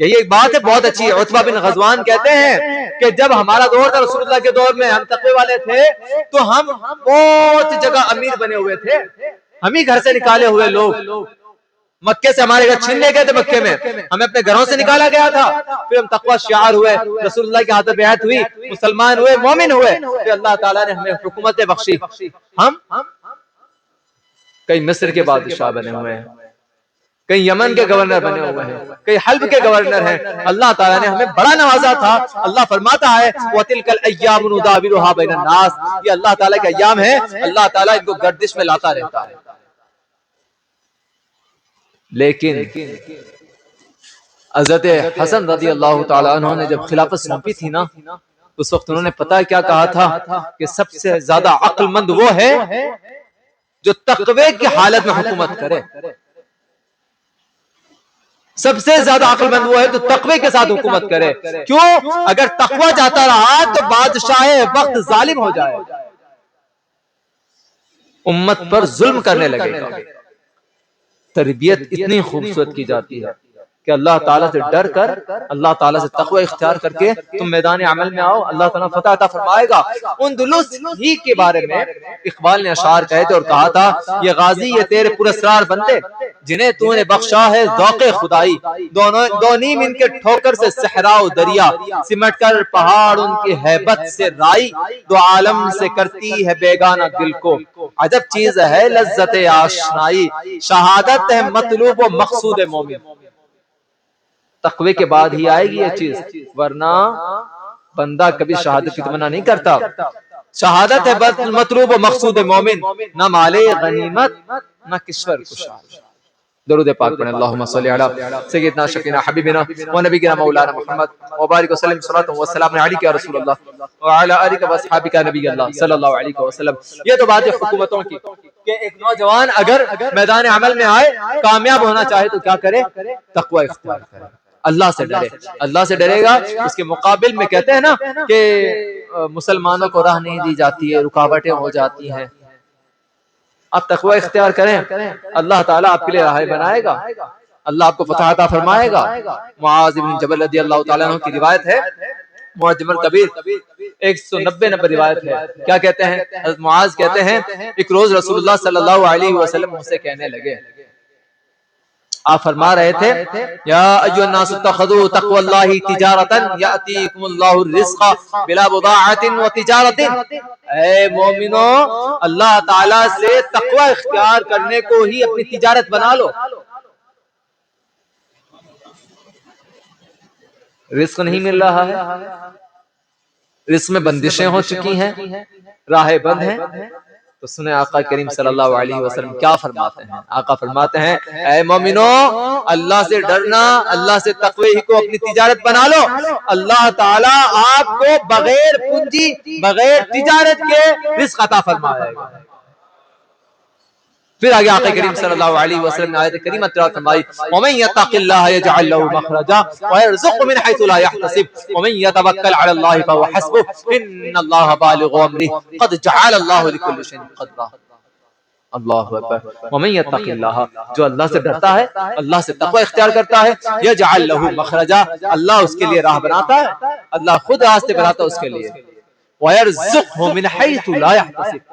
یہی ایک بات ہے بہت اچھی، عتبہ بن غزوان کہتے ہیں کہ جب ہمارا دور تھا رسول اللہ کے دور میں، ہم تقوی والے تھے تو ہم بہت جگہ امیر بنے ہوئے تھے، ہم ہی گھر سے نکالے ہوئے لوگ، مکے سے ہمارے گھر چھین لے گئے تھے، مکے میں ہمیں اپنے گھروں سے نکالا گیا تھا، پھر ہم تقوی شعار ہوئے، رسول اللہ کے ہاتھ بیعت ہوئی، مسلمان ہوئے، مومن ہوئے، پھر اللہ تعالیٰ نے ہمیں حکومت بخشی، ہم کئی مصر کے بادشاہ بنے ہوئے ہیں، کئی یمن کے گورنر بنے ہوئے ہیں، کئی حلب کے گورنر ہیں، اللہ تعالیٰ نے ہمیں بڑا نوازا تھا۔ اللہ فرماتا ہے وَتِلْكَ الْأَيَّامُ نُدَاوِلُهَا بَيْنَ النَّاسِ، یہ اللہ تعالیٰ کے ایام ہیں، اللہ تعالیٰ ان کو گردش میں لاتا رہتا ہے۔ لیکن حضرت حسن رضی اللہ تعالیٰ عنہ نے جب خلافت سونپی تھی نا، اس وقت انہوں نے پتہ کیا کہا تھا کہ سب سے زیادہ عقل مند وہ ہے جو تقوی کی حالت میں حکومت کرے، سب سے زیادہ عقل مند وہ ہے تو تقوی کے ساتھ حکومت کرے۔ کیوں؟ اگر تقوی جاتا رہا تو بادشاہ وقت ظالم ہو جائے، امت پر ظلم کرنے لگے گا۔ تربیت اتنی خوبصورت کی جاتی ہے کہ اللہ تعالیٰ سے ڈر کر، اللہ تعالیٰ سے تقوی اختیار کر کے تم میدان عمل میں آؤ، اللہ تعالیٰ فتح عطا فرمائے گا۔ اندلس ہی کے بارے میں اقبال نے اشعار کہے تھے اور کہا تھا، یہ غازی یہ تیرے پراسرار بندے جنہیں تو نے بخشا ہے ذوق خدائی، دو نیم ان کے ٹھوکر سے صحرا و دریا، سمٹ کر پہاڑ ان کی ہیبت سے رائی، دو عالم سے کرتی ہے بیگانہ دل کو، عجب چیز ہے لذت آشنائی، شہادت ہے مطلوب و مقصود مومن۔ تقوی کے بعد ہی آئے گی یہ چیز، ورنہ بندہ کبھی شہادت کی تمنا نہیں کرتا۔ شہادت ہے بس مطلوب و مقصود مومن، نہ مال غنیمت نہ کشور کشاد۔ درود پاک پڑھیں، اللہم صلی علی سیدنا شفینا حبیبنا و نبینا مولانا محمد وبارک وسلم صلاۃ و سلام علیک یا رسول اللہ وعلی آلک و اصحابک نبی اللہ صلی اللہ علیہ وسلم۔ یہ تو بات ہے حکومتوں کی کہ ایک نوجوان اگر میدان عمل میں آئے، کامیاب ہونا چاہے تو کیا کرے؟ تقوی اختیار کرے، اللہ سے ڈرے، اللہ سے ڈرے گا۔ اس کے مقابل میں کہتے ہیں نا کہ مسلمانوں کو راہ نہیں دی جاتی ہے، رکاوٹیں ہو جاتی ہیں، آپ تقوی اختیار کریں، اللہ تعالیٰ آپ کے لیے راہ بنائے گا، اللہ آپ کو فتح عطا فرمائے گا۔ معاذ بن جبل رضی اللہ تعالیٰ عنہ کی روایت ہے، معجم الکبیر 190 نمبر روایت ہے، کیا کہتے ہیں؟ حضرت معاذ کہتے ہیں ایک روز رسول اللہ صلی اللہ علیہ وسلم مجھ سے کہنے لگے، آپ فرما رہے تھے یا ایھا الناس اتخذوا تقوی اللہ تجارتا یاتیکم اللہ الرزق بلا بضاعۃ و تجارت، اے مومنو اللہ تعالیٰ سے تقوی اختیار کرنے کو ہی اپنی تجارت بنا لو۔ رزق نہیں مل رہا ہے، رزق میں بندشیں ہو چکی ہیں، راہیں بند ہیں، تو سنیں آقا کریم صلی اللہ علیہ وسلم کیا فرماتے ہیں۔ آقا فرماتے ہیں اے مومنو اللہ سے ڈرنا، اللہ سے تقوی ہی کو اپنی تجارت بنا لو، اللہ تعالیٰ آپ کو بغیر پونجی بغیر تجارت کے رزق عطا فرمائے گا۔ پھر آگے آقا کریم صلی اللہ علیہ وسلم نے آیت کریمہ تلاوت فرمائی وَمَن يَتَّقِ اللَّهَ يَجْعَلْ لَهُ مَخْرَجًا وَيَرْزُقْهُ مِنْ حَيْثُ لَا يَحْتَسِبُ وَمَن يَتَوَكَّلْ عَلَى اللَّهِ فَهُوَ حَسْبُهُ إِنَّ اللَّهَ بَالِغُ أَمْرِهِ قَدْ جَعَلَ اللَّهُ لِكُلِّ شَيْءٍ قَدْرًا۔ اللہ اکبر۔ وَمَن يَتَّقِ اللَّهَ، جو اللہ سے ڈرتا ہے، اللہ سے تقوی اختیار کرتا ہے، يَجْعَلْ لَهُ مَخْرَجًا، اللہ اس کے لیے راہ بناتا ہے، اللہ خود راستے بناتا ہے اس کے لیے، وَيَرْزُقْهُ مِنْ حَيْثُ لَا يَحْتَسِبُ،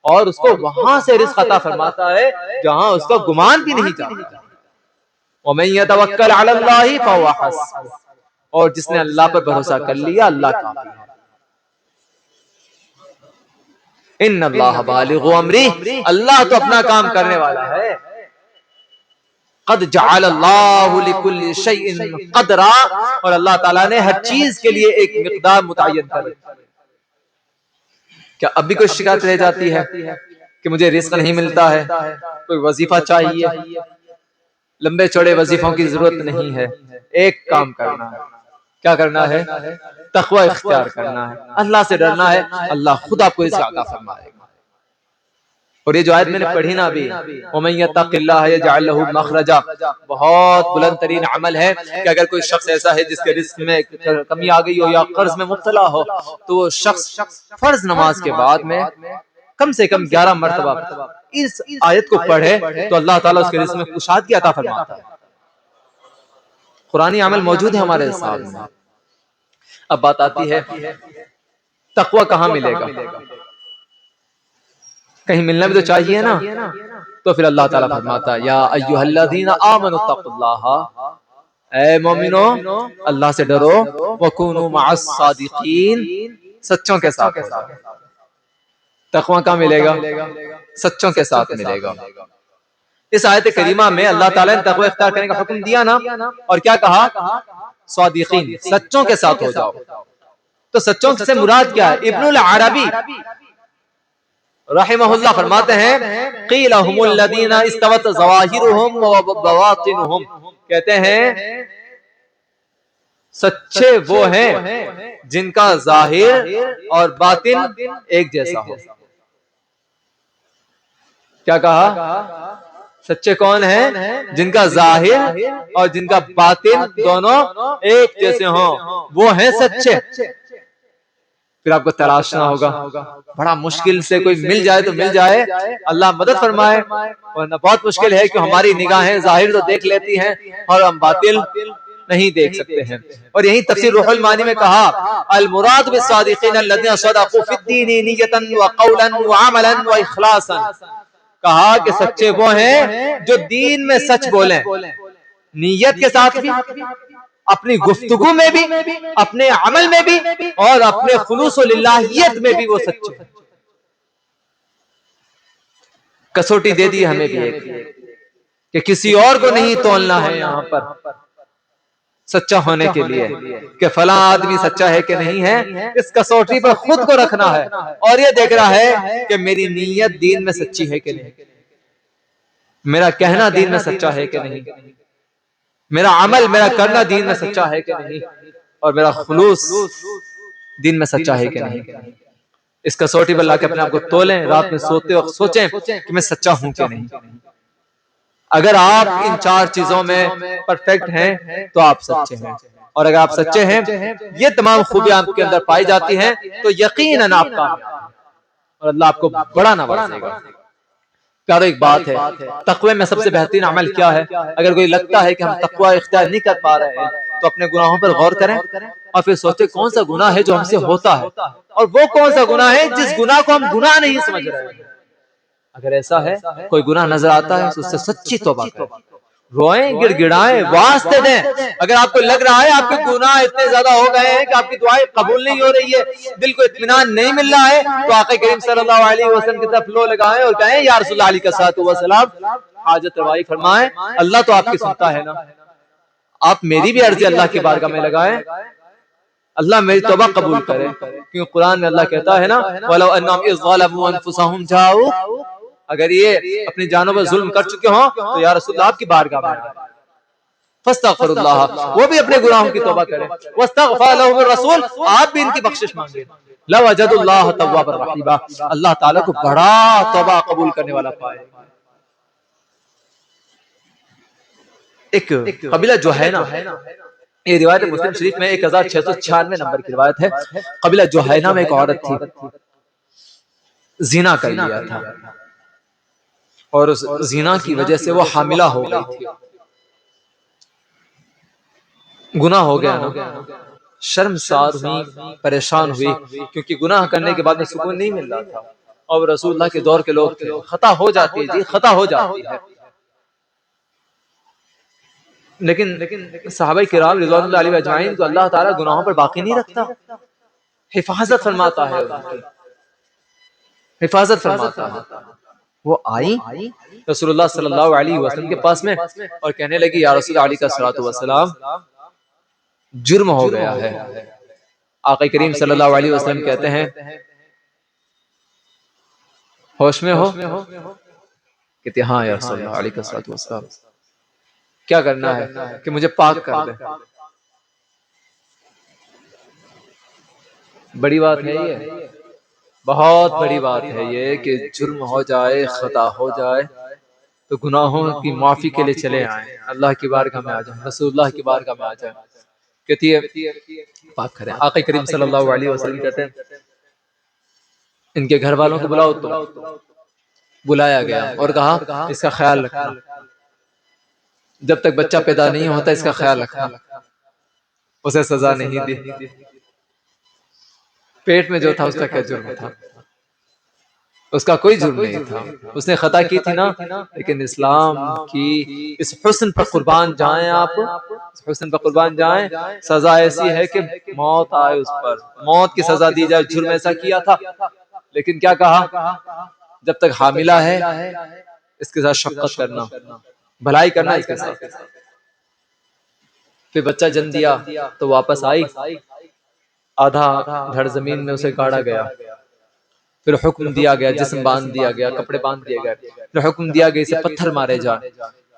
اور اس کو وہاں سے رزق عطا فرماتا ہے جہاں اس کا گمان بھی نہیں چاہتا۔ وَمَن يَتَوَكَّلْ عَلَى اللَّهِ فَهُوَ حَسْبُهُ، اور جس نے اللہ پر بھروسہ کر لیا اللہ کافی ہے۔ ان اللہ بالغ امرہ، اللہ تو اپنا کام کرنے والا ہے۔ قد جعل اللہ لکل شیء قدرا، اور اللہ تعالیٰ نے ہر چیز کے لیے ایک مقدار متعین کر رکھی ہے۔ کیا اب بھی کوئی شکایت رہ جاتی ہے کہ مجھے رزق نہیں ملتا ہے، کوئی وظیفہ چاہیے؟ لمبے چوڑے وظیفوں کی ضرورت نہیں ہے، ایک کام کرنا ہے۔ کیا کرنا ہے؟ تقوی اختیار کرنا ہے، اللہ سے ڈرنا ہے، اللہ خود آپ کو اس عطا فرمائے گا۔ اور یہ جو آیت میں نے پڑھی نا ابھی، وَمَن يَتَّقِ اللَّهَ يَجْعَل لَهُ مَخْرَجًا، بہت بلند ترین عمل ہے کہ اگر کوئی شخص ایسا ہے جس کے رزق میں کمی آ گئی ہو یا قرض میں مبتلا ہو، تو وہ شخص فرض نماز کے بعد میں کم سے کم 11 مرتبہ اس آیت کو پڑھے تو اللہ تعالیٰ اس کے رزق میں کشادگی عطا فرماتا ہے۔ قرآنی عمل موجود ہے ہمارے سامنے۔ اب بات آتی ہے تقوی کہاں ملے گا؟ کہیں ملنا بھی تو چاہیے نا، تو پھر اللہ تعالیٰ فرماتا ہے یا ایھا الذین آمنوا اتقوا اللہ، اے مومنو اللہ سے ڈرو، وکونوا مع الصادقین، سچوں کے ساتھ ہو جاؤ۔ تقوی کہاں ملے گا؟ سچوں کے ساتھ ملے گا۔ اس آیت کریمہ میں اللہ تعالیٰ نے تقوی اختیار کرنے کا حکم دیا نا، اور کیا کہا؟ صادقین، سچوں کے ساتھ ہو جاؤ۔ تو سچوں سے مراد کیا ہے؟ ابن العربی رحمہ اللہ فرماتے ہیں قیل هم الذین استوت ظواہرهم وبواطنهم، کہتے ہیں سچے وہ ہیں جن کا ظاہر اور باطن ایک جیسا ہو۔ کیا کہا؟ سچے کون ہیں؟ جن کا ظاہر اور جن کا باطن دونوں ایک جیسے ہوں، وہ ہیں سچے۔ پھر آپ کو تلاشنا ہوگا، بڑا مشکل سے کوئی مل جائے تو مل جائے، اللہ مدد فرمائے، ورنہ بہت مشکل ہے کہ ہماری نگاہیں ظاہر تو دیکھ لیتی ہیں اور ہم باطن نہیں دیکھ سکتے ہیں۔ اور یہی تفسیر روح المعانی میں کہا المراد بالصادقین الذین صدقوا فی الدین نیۃ وقولا وعملا واخلاصا، کہا کہ سچے وہ ہیں جو دین میں سچ بولیں، نیت کے ساتھ بھی، اپنی گفتگو میں بھی، اپنے عمل میں بھی، اور اپنے خلوص و للہیت میں بھی وہ سچے ہیں۔ کسوٹی دے دی ہمیں بھی ایک کہ کسی اور کو نہیں تولنا ہے یہاں پر سچا ہونے کے لیے کہ فلاں آدمی سچا ہے کہ نہیں ہے، اس کسوٹی پر خود کو رکھنا ہے اور یہ دیکھ رہا ہے کہ میری نیت دین میں سچی ہے کہ نہیں، میرا کہنا دین میں سچا ہے کہ نہیں، میرا عمل، میرا کرنا دین میں سچا ہے کہ نہیں، اور میرا خلوص دین میں سچا ہے کہ نہیں۔ اس کسوٹی پر لا کے اپنے آپ کو تولیں، رات میں سوتے وقت سوچیں کہ میں سچا ہوں کہ نہیں۔ اگر آپ ان 4 چیزوں میں پرفیکٹ ہیں تو آپ سچے ہیں، اور اگر آپ سچے ہیں، یہ تمام خوبیاں آپ کے اندر پائی جاتی ہیں، تو یقیناً آپ کامیاب ہیں اور اللہ آپ کو بڑا نوازے گا۔ پیارو ایک بات ہے، تقوی میں سب سے بہترین عمل کیا ہے؟ اگر کوئی لگتا ہے کہ ہم تقوی اختیار نہیں کر پا رہے ہیں تو اپنے گناہوں پر غور کریں اور پھر سوچیں کون سا گناہ ہے جو ہم سے ہوتا ہے، اور وہ کون سا گناہ ہے جس گناہ کو ہم گناہ نہیں سمجھ رہے ہیں۔ اگر ایسا ہے، کوئی گناہ نظر آتا ہے تو اس سے سچی توبہ کریں، روئیں، گڑ گڑائیں، واسطے دیں۔ اگر آپ کو لگ رہا ہے آپ کے گناہ اتنے زیادہ ہو گئے ہیں کہ آپ کی دعائیں قبول نہیں ہو رہی ہے، دل کو اطمینان نہیں مل رہا ہے، تو آقا کریم صلی اللہ علیہ وسلم کی طرف لو لگائیں اور کہیں یا رسول اللہ علیہ السلام حاجت روائی فرمائیں، اللہ تو آپ کی سنتا ہے نا، آپ میری بھی عرضی اللہ کی بارگاہ میں لگائیں، اللہ میری توبہ قبول کرے۔ کیونکہ قرآن میں اللہ کہتا ہے نا وَلَوْ أَنَّهُمْ إِذْ ظَلَمُوا أَنفُسَهُمْ جَاءُوا، اگر یہ اپنی جانوں پر ظلم کر چکے ہوں تو یا رسول اللہ آپ کی بارگاہ میں آئیں، فاستغفر اللہ، وہ بھی اپنے گناہوں کی توبہ کریں، واستغفر لهم الرسول، آپ بھی ان کی بخشش مانگیں، لوجدوا اللہ توابا رحیما، اللہ تعالیٰ کو بڑا توبہ قبول کرنے والا پائے۔ ایک قبیلہ جوہینہ، یہ روایت مسلم شریف میں 1696 نمبر کی روایت ہے، قبیلہ جوہینہ میں ایک عورت تھی، زنا کر لیا تھا، اور اس زنا کی وجہ سے وہ حاملہ ہو گئی تھی۔ گناہ ہو گیا نا، شرمسار ہوئی، پریشان ہوئی، کیونکہ گناہ کرنے کے بعد میں سکون نہیں مل رہا تھا، اور رسول اللہ کے دور کے لوگ تھے، خطا ہو جاتی ہے جی، خطا ہو جاتی ہے، لیکن صحابہ کرام رضوان اللہ علیہ اجمعین کو اللہ تعالیٰ گناہوں پر باقی نہیں رکھتا، حفاظت فرماتا ہے، ان کی حفاظت فرماتا ہے۔ وہ آئی رسول اللہ صلی اللہ علیہ وسلم کے پاس میں اور کہنے لگی یا رسول اللہ علیہ السلام جرم ہو گیا ہے۔ آقا کریم صلی اللہ علیہ وسلم کہتے ہیں ہوش میں ہو؟ کہتے ہاں یا رسول اللہ علیہ الصلوۃ والسلام، کیا کرنا ہے کہ مجھے پاک کر دے؟ بڑی بات ہے یہ، بہت بڑی بات ہے یہ کہ جرم ہو جائے، خطا ہو جائے تو گناہوں کی معافی کے لیے چلے آئیں، اللہ کی بارگاہ میں آ جائیں، رسول اللہ کی بارگاہ میں آ جائیں، کہتی ہے پاک کریں۔ آقا کریم صلی اللہ علیہ وسلم کہتے ہیں ان کے گھر والوں کو بلاؤ، تو بلایا گیا اور کہا اس کا خیال رکھنا، جب تک بچہ پیدا نہیں ہوتا اس کا خیال رکھنا، اسے سزا نہیں دی۔ پیٹ میں جو تھا اس کا کیا جرم تھا؟ اس کا کوئی جرم نہیں تھا، اس نے خطا کی تھی نا، لیکن اسلام کی اس حسن پر قربان جائیں، آپ اس حسن پر قربان جائیں، سزا ایسی ہے کہ موت آئے اس پر، موت کی سزا دی جائے، جرم ایسا کیا تھا، لیکن کیا کہا؟ جب تک حاملہ ہے اس کے ساتھ شفقت کرنا، بھلائی کرنا اس کے ساتھ۔ پھر بچہ جن دیا تو واپس آئی، آدھا دھڑ زمین میں اسے گاڑا گیا، پھر حکم دیا گیا، جسم باندھ دیا گیا، کپڑے باندھ دیے گئے، پھر حکم دیا گیا اسے پتھر مارے جائے،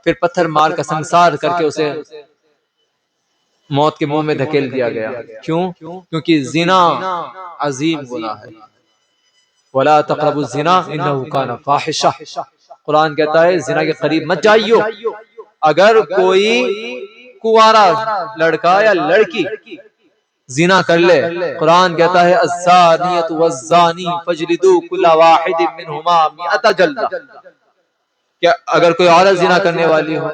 پھر پتھر مار کا سنسار کر کے اسے موت کے منہ میں دھکیل دیا گیا۔ کیوں؟ کیونکہ زنا عظیم گناہ ہے، وَلَا تَقْرَبُوا الزِّنَا إِنَّهُ كَانَ فَاحِشَةً، قرآن کہتا ہے زنا کے قریب مت جائیو۔ اگر کوئی کنوارا لڑکا یا لڑکی زنا کر لے، قرآن کہتا ہے الزانیۃ والزانی فاجلدوا کل واحد منہما 100 جلدہ، کہ اگر کوئی عورت زنا کرنے والی ہو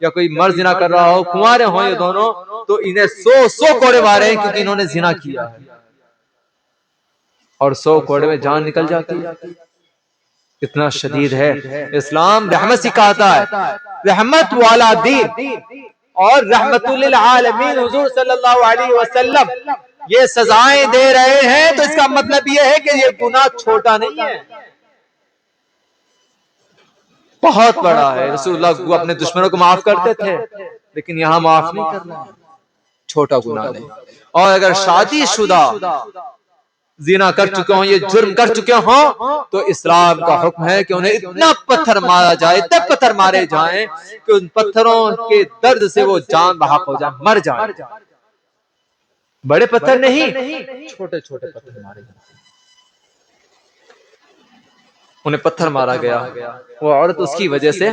یا کوئی مرد زنا کر رہا ہو، کنوارے ہوں یہ دونوں، تو انہیں 100 کوڑے مارے ہیں، کیونکہ انہوں نے زنا کیا ہے، اور 100 کوڑے میں جان نکل جاتی ہے۔ اتنا شدید ہے اسلام، رحمت سکھاتا ہے، رحمت والا دین، اور رحمت للعالمین حضور صلی اللہ علیہ وسلم یہ سزائیں دے رہے ہیں، تو اس کا مطلب یہ ہے کہ یہ گناہ چھوٹا نہیں ہے، بہت بڑا ہے۔ رسول اللہ کو اپنے دشمنوں کو معاف کرتے تھے، لیکن یہاں معاف نہیں کرنا، چھوٹا گناہ نہیں۔ اور اگر شادی شدہ زنا کر چکے ہوں، یہ جرم کر چکے ہوں، تو اسلام کا حکم ہے کہ انہیں اتنا پتھر مارا جائے، اتنا پتھر مارے جائیں کہ ان پتھروں کے درد سے وہ جان بحق ہو جائیں، مر جائیں۔ بڑے پتھر نہیں، چھوٹے چھوٹے پتھر مارے جائیں۔ انہیں پتھر مارا گیا، وہ عورت اس کی وجہ سے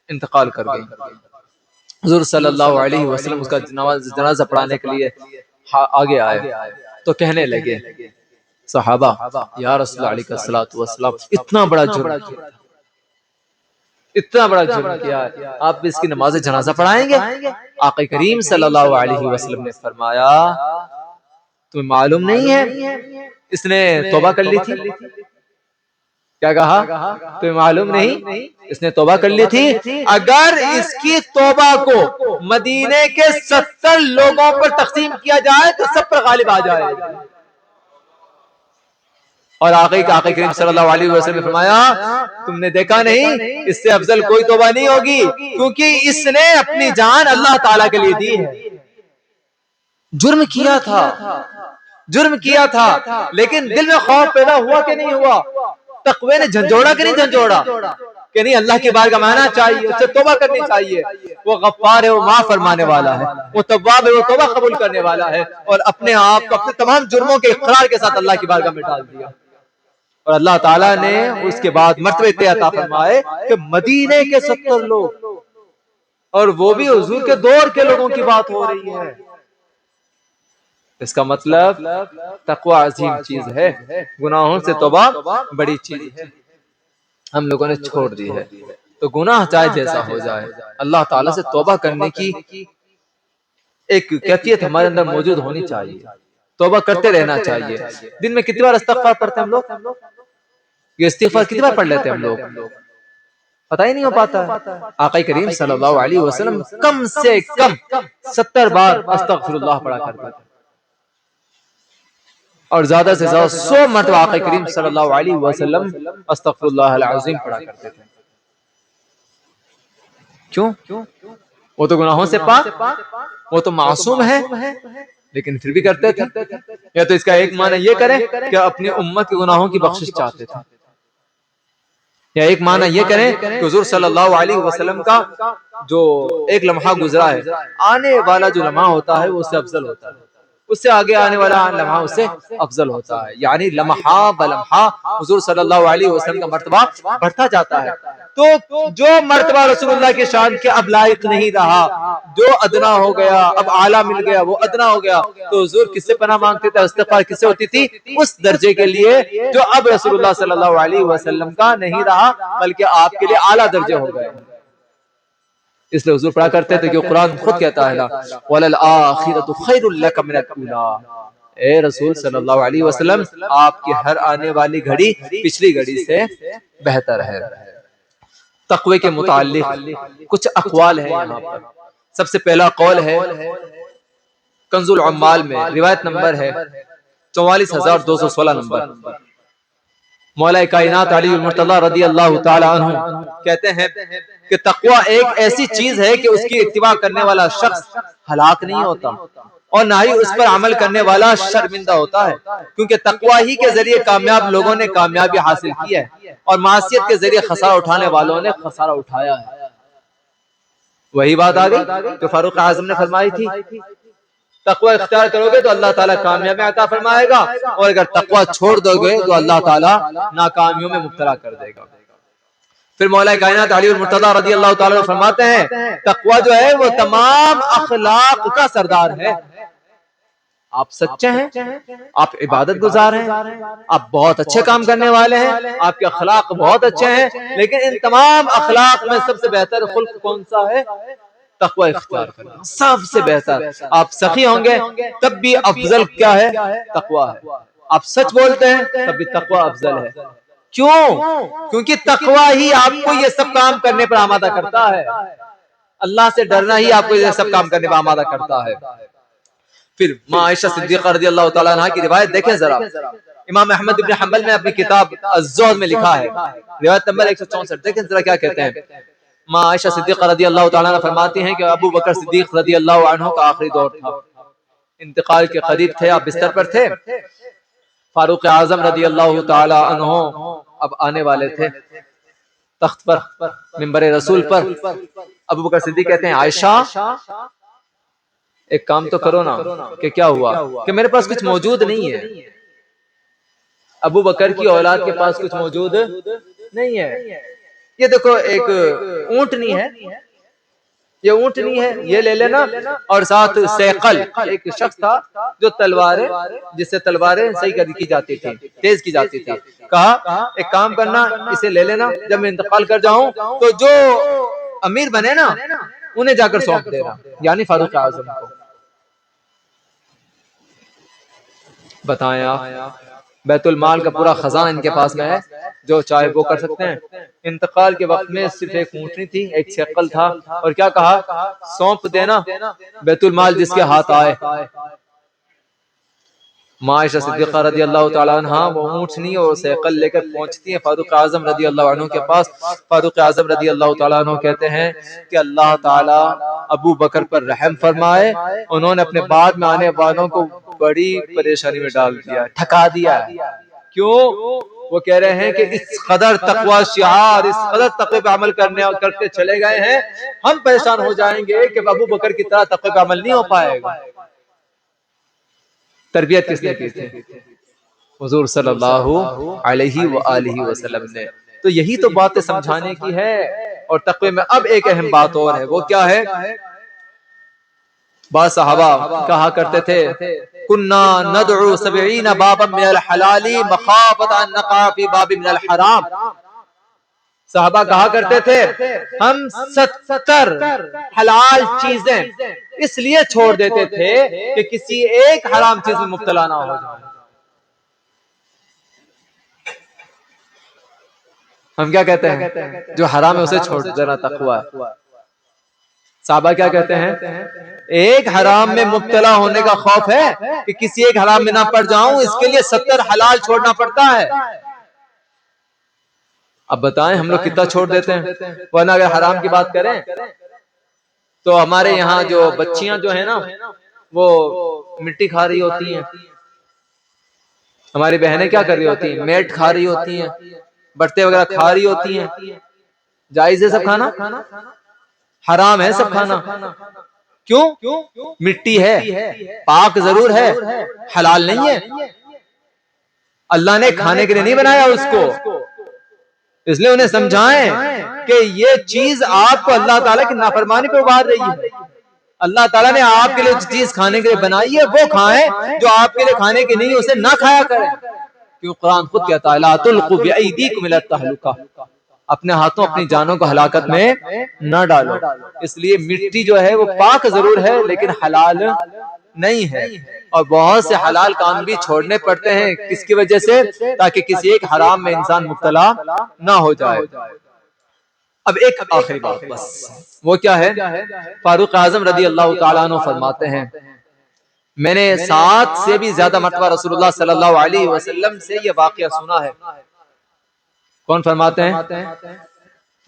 انتقال کر گئی۔ حضور صلی اللہ علیہ وسلم اس کا جنازہ پڑھانے کے لیے آگے آئے تو کہنے لگے صحابہ، یا رسول اللہ علیہ الصلوۃ والسلام اتنا بڑا جرم کیا، اتنا بڑا جرم کیا ہے، آپ اس کی نماز جنازہ پڑھائیں گے؟ آقا کریم صلی اللہ علیہ وسلم نے فرمایا تمہیں معلوم نہیں ہے اس نے توبہ کر لی تھی؟ کیا کہا؟ تمہیں معلوم نہیں اس نے توبہ کر لی تھی؟ اگر اس کی توبہ کو مدینے کے 70 لوگوں پر تقسیم کیا جائے تو سب پر غالب آ جائے گا۔ اور آقا کریم صلی اللہ علیہ وسلم نے فرمایا تم نے دیکھا نہیں اس سے افضل کوئی توبہ نہیں ہوگی، کیونکہ اس نے اپنی جان اللہ تعالیٰ کے لیے دی ہے۔ جرم کیا تھا، لیکن دل میں خوف پیدا ہوا کہ نہیں ہوا؟ تقوی نے جھنجھوڑا کہ نہیں جھنجھوڑا؟ کہ نہیں اللہ کی بارگاہ میں آنا چاہیے، اس سے توبہ کرنی چاہیے۔ وہ غفار ہے، وہ معاف فرمانے والا ہے، وہ تواب ہے، وہ توبہ قبول کرنے والا ہے، اور اپنے آپ کو اپنے تمام جرموں کے اقرار کے ساتھ اللہ کی بارگاہ میں ڈال دیا۔ اور اللہ تعالیٰ نے اس کے بعد مرتبے عطا فرمائے کہ مدینے کے 70 لوگ، اور وہ بھی حضور کے دور کے لوگوں کی بات ہو رہی ہے۔ اس کا مطلب تقوی عظیم چیز ہے، گناہوں سے توبہ بڑی چیز ہے، ہم لوگوں نے چھوڑ دی ہے۔ تو گناہ چاہے جیسا ہو جائے، اللہ تعالیٰ سے توبہ کرنے کی ایک کیفیت ہمارے اندر موجود ہونی چاہیے، توبہ کرتے رہنا چاہیے۔ دن میں کتنی بار استغفار پڑھتے ہیں ہم لوگ؟ یہ استغفار کتنی بار پڑھ لیتے ہیں ہم لوگ؟ پتہ ہی نہیں ہو پاتا ہے۔ آقا کریم صلی اللہ علیہ وسلم کم سے کم 70 بار استغفر اللہ پڑھا کرتے تھے، اور زیادہ سے زیادہ 100 مرتبہ آقا کریم صلی اللہ علیہ وسلم استغفر اللہ العظیم پڑھا کرتے تھے۔ کیوں؟ وہ تو گناہوں سے پاک، وہ تو معصوم ہے، لیکن پھر بھی کرتے تھے۔ یا تو اس کا ایک معنی یہ کریں کہ اپنی امت کے گناہوں کی بخشش چاہتے تھے، یا ایک معنی یہ کریں کہ حضور صلی اللہ علیہ وسلم کا جو ایک لمحہ گزرا ہے، آنے والا جو لمحہ ہوتا ہے وہ اس سے افضل ہوتا ہے، اس سے آگے آنے والا لمحہ اس سے افضل ہوتا ہے، یعنی لمحہ بلمحہ حضور صلی اللہ علیہ وسلم کا مرتبہ بڑھتا جاتا ہے۔ تو جو مرتبہ رسول اللہ کی شان کے اب لائق نہیں رہا، جو ادنا ہو گیا اب اعلیٰ مل گیا، وہ ادنا ہو گیا، تو حضور کس سے پناہ مانگتے تھے، استغفار کس سے ہوتی تھی؟ اس درجے کے لیے جو اب رسول اللہ صلی اللہ علیہ وسلم کا نہیں رہا، بلکہ آپ کے لیے اعلیٰ درجے ہو گئے۔ اس لیے حضور پڑھا کرتے تھے کہ قرآن خود کہتا ہے نا وَلَلْآخِرَةُ خَيْرٌ لَكَ مِنَ الْأُولَىٰ، اے رسول صلی اللہ علیہ وسلم آپ کی ہر آنے والی گھڑی پچھلی گھڑی سے بہتر ہے۔ تقوی کے متعلق کچھ اقوال ہیں یہاں پر۔ سب سے پہلا قول ہے کنز العمال میں، روایت نمبر ہے 44216 نمبر، مولا کائنات علی المرتضی رضی اللہ تعالی عنہ کہتے ہیں کہ تقوی ایک ایسی چیز ہے کہ اس کی اتباع کرنے والا شخص ہلاک نہیں ہوتا اور نہ ہی اس پر عمل کرنے والا شرمندہ ہوتا ہے، کیونکہ تقوی ہی کے ذریعے کامیاب لوگوں نے کامیابی حاصل کی ہے اور معصیت کے ذریعے خسارہ اٹھانے والوں نے خسارہ اٹھایا ہے۔ وہی بات آ گئی جو فاروق اعظم نے فرمائی تھی، تقوی اختیار کرو گے تو اللہ تعالیٰ کامیابی عطا فرمائے گا، اور اگر تقوی چھوڑ دو گے تو اللہ تعالیٰ ناکامیوں میں مبتلا کر دے گا۔ پھر مولا کائنات علی المرتضی رضی اللہ تعالیٰ عنہ فرماتے ہیں تقوی جو ہے وہ تمام اخلاق کا سردار ہے۔ آپ سچے ہیں، آپ عبادت گزار ہیں، آپ بہت اچھے کام کرنے والے ہیں، آپ کے اخلاق بہت اچھے ہیں، لیکن ان تمام اخلاق میں سب سے بہتر خلق کون سا ہے؟ تقوی اختیار کرنا سب سے بہتر۔ آپ سخی ہوں گے تب بھی افضل کیا ہے؟ تقوی ہے۔ آپ سچ بولتے ہیں تب بھی تقوی افضل ہے۔ کیوں؟ کیونکہ تقوی ہی آپ کو یہ سب کام کرنے پر آمادہ کرتا ہے، اللہ سے ڈرنا ہی آپ کو یہ سب کام کرنے پر آمادہ کرتا ہے۔ پھر ماں عائشہ صدیقہ رضی اللہ تعالیٰ عنہ کی روایت دیکھیں ذرا، امام احمد بن حنبل نے اپنی کتاب الزہد میں لکھا ہے، روایت نمبر 164، دیکھیں ذرا کیا کہتے ہیں۔ ماں عائشہ صدیقہ رضی اللہ تعالیٰ عنہ فرماتی ہیں کہ ابو بکر صدیق رضی اللہ عنہ کا آخری دور تھا، انتقال کے قریب تھے، آپ بستر پر تھے، فاروق اعظم رضی اللہ تعالیٰ عنہ اب آنے والے تھے تخت پر، منبر رسول پر۔ ابو بکر صدیق کہتے ہیں عائشہ ایک کام تو کرو نا، کہ کیا ہوا؟ کہ میرے پاس کچھ موجود نہیں ہے۔ ابو بکر کی اولاد کے پاس کچھ موجود نہیں ہے۔ یہ دیکھو ایک اونٹنی ہے، یہ اونٹنی ہے، یہ لے لینا، اور ساتھ سیقل ایک شخص تھا جو تلواریں، جس سے تلواریں صحیح کی جاتی تھی، تیز کی جاتی تھی۔ کہا ایک کام کرنا، اسے لے لینا، جب میں انتقال کر جاؤں تو جو امیر بنے نا انہیں جا کر سونپ دینا، یعنی فاروق اعظم کو۔ بتائیں آپ، بیت المال کا پورا خزانہ ان کے پاس میں ہے، جو چاہے وہ کر سکتے ہیں۔ انتقال کے وقت میں صرف ایک اونٹنی تھی، ایک سیقل تھا، اور کیا کہا؟ سونپ دینا بیت المال جس کے ہاتھ آئے۔ ماں عائشہ صدیقہ رضی اللہ تعالیٰ عنہ وہ اونٹنی اور سیقل لے کر پہنچتی ہیں فاروق اعظم رضی اللہ عنہ کے پاس۔ فاروق اعظم رضی اللہ تعالیٰ عنہ کہتے ہیں کہ اللہ تعالیٰ ابو بکر پر رحم فرمائے، انہوں نے اپنے بعد میں آنے والوں کو بڑی پریشانی میں ڈال دیا، ٹھکا دیا ہے۔ کیوں؟ وہ کہہ رہے ہیں کہ اس قدر تقوی شعار، اس قدر تقوی پہ عمل کرتے چلے گئے ہیں، ہم پریشان ہو جائیں گے کہ ابو بکر کی طرح تقوی پہ عمل نہیں ہو پائے گا۔ تربیت کس نے کی تھی؟ حضور صلی اللہ علیہ وآلہ وسلم نے۔ تو یہی تو باتیں سمجھانے کی ہے۔ اور تقوی میں اب ایک اہم بات اور ہے، وہ کیا ہے؟ بعض صحابہ کہا کرتے تھے کننا ندعو 70 بابا من الحلال مخافۃ ان نقع فی باب من الحرام۔ صحابہ کہا کرتے تھے ہم 70 حلال چیزیں اس لیے چھوڑ دیتے تھے کہ کسی ایک حرام چیز میں مبتلا نہ ہو جائے۔ ہم کیا کہتے ہیں؟ جو حرام ہے اسے چھوڑ دینا تقوی ہے۔ صحابہ کیا کہتے ہیں؟ ایک حرام میں مبتلا ہونے کا خوف ہے کہ کسی ایک حرام میں نہ پڑ جاؤں، اس کے لیے 70 حلال چھوڑنا پڑتا ہے۔ اب بتائیں ہم لوگ کتنا چھوڑ دیتے ہیں؟ ورنہ اگر حرام کی بات کریں تو ہمارے یہاں جو بچیاں جو ہیں نا وہ مٹی کھا رہی ہوتی ہیں، ہماری بہنیں کیا کر رہی ہوتی ہیں؟ میٹ کھا رہی ہوتی ہیں، برتے وغیرہ کھا رہی ہوتی ہیں، جائز ہے سب کھانا؟ حرام ہے سب کھانا؟ کیوں؟ مٹی ہے، پاک ضرور ہے، حلال نہیں ہے۔ اللہ نے کھانے کے لیے نہیں بنایا اس کو، اس لیے انہیں سمجھائیں کہ یہ چیز آپ کو اللہ تعالیٰ کی نافرمانی پہ ابھار رہی ہے۔ اللہ تعالیٰ نے آپ کے لیے جو چیز کھانے کے لیے بنائی ہے وہ کھائیں، جو آپ کے لیے کھانے کی نہیں اسے نہ کھایا کریں، کیوں قرآن خود کہتا ہے لا تلقوا بأیدیکم الی التہلکہ، اپنے ہاتھوں اپنی جانوں کو ہلاکت میں نہ ڈالو۔ اس لیے مٹی جو ہے وہ پاک ضرور ہے لیکن حلال نہیں ہے، اور بہت سے حلال کام بھی چھوڑنے پڑتے ہیں، کس کی وجہ سے؟ تاکہ کسی ایک حرام میں انسان مبتلا نہ ہو جائے۔ اب ایک آخری بات بس، وہ کیا ہے؟ فاروق اعظم رضی اللہ تعالیٰ عنہ فرماتے ہیں میں نے 7 سے بھی زیادہ مرتبہ رسول اللہ صلی اللہ علیہ وسلم سے یہ واقعہ سنا ہے۔ کون فرماتے ہیں؟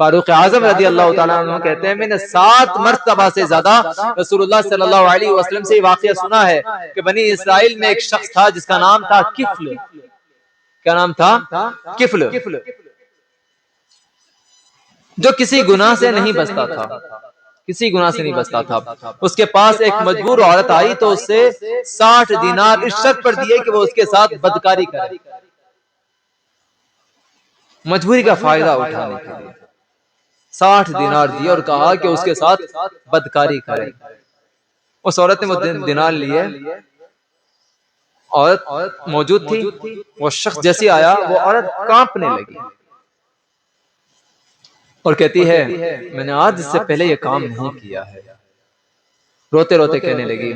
فاروق اعظم رضی اللہ تعالیٰ عنہ کہتے ہیں میں نے 7 مرتبہ سے زیادہ رسول اللہ صلی اللہ علیہ وسلم سے یہ واقعہ سنا ہے کہ بنی اسرائیل میں ایک شخص تھا جس کا نام تھا کفل۔ کیا نام تھا؟ کفل، جو کسی گناہ سے نہیں بچتا تھا، کسی گناہ سے نہیں بچتا تھا۔ اس کے پاس ایک مجبور عورت آئی تو اس سے 60 دینار اس شرط پر دیے کہ وہ اس کے ساتھ بدکاری کرے، مجبوری کا فائدہ اٹھانے کے لیے 60 دینار دیے اور کہا کہ اس کے ساتھ بدکاری کرے۔ اس عورت نے وہ دینار لیے، عورت موجود تھی، وہ شخص جیسے آیا وہ عورت کانپنے لگی اور کہتی ہے میں نے آج اس سے پہلے یہ کام نہیں کیا ہے۔ روتے روتے کہنے لگی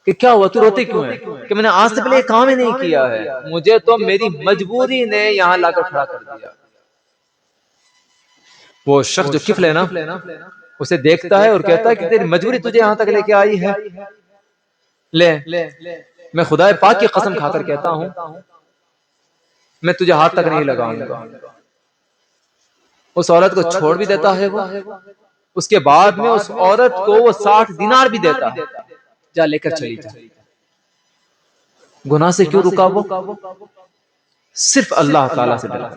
کہ کیا ہوا، تو روتے کیوں ہے؟ کہ میں نے آج سے پہلے یہ کام ہی نہیں کیا ہے، مجھے تو میری مجبوری نے یہاں لا کر کھڑا کر دیا۔ وہ شخص جو کفل ہے نا اسے دیکھتا ہے اور کہتا ہے کہ تیری مجبوری تجھے یہاں تک لے کے آئی ہے، لے میں خدا پاک کی قسم کھا کر کہتا ہوں میں تجھے ہاتھ تک نہیں لگاؤں گا۔ اس عورت کو چھوڑ بھی دیتا ہے وہ، اس کے بعد میں اس عورت کو وہ 60 دینار بھی دیتا ہے، جا لے کر چلی جا۔ گناہ سے کیوں رکا وہ؟ صرف اللہ تعالیٰ سے ڈرا،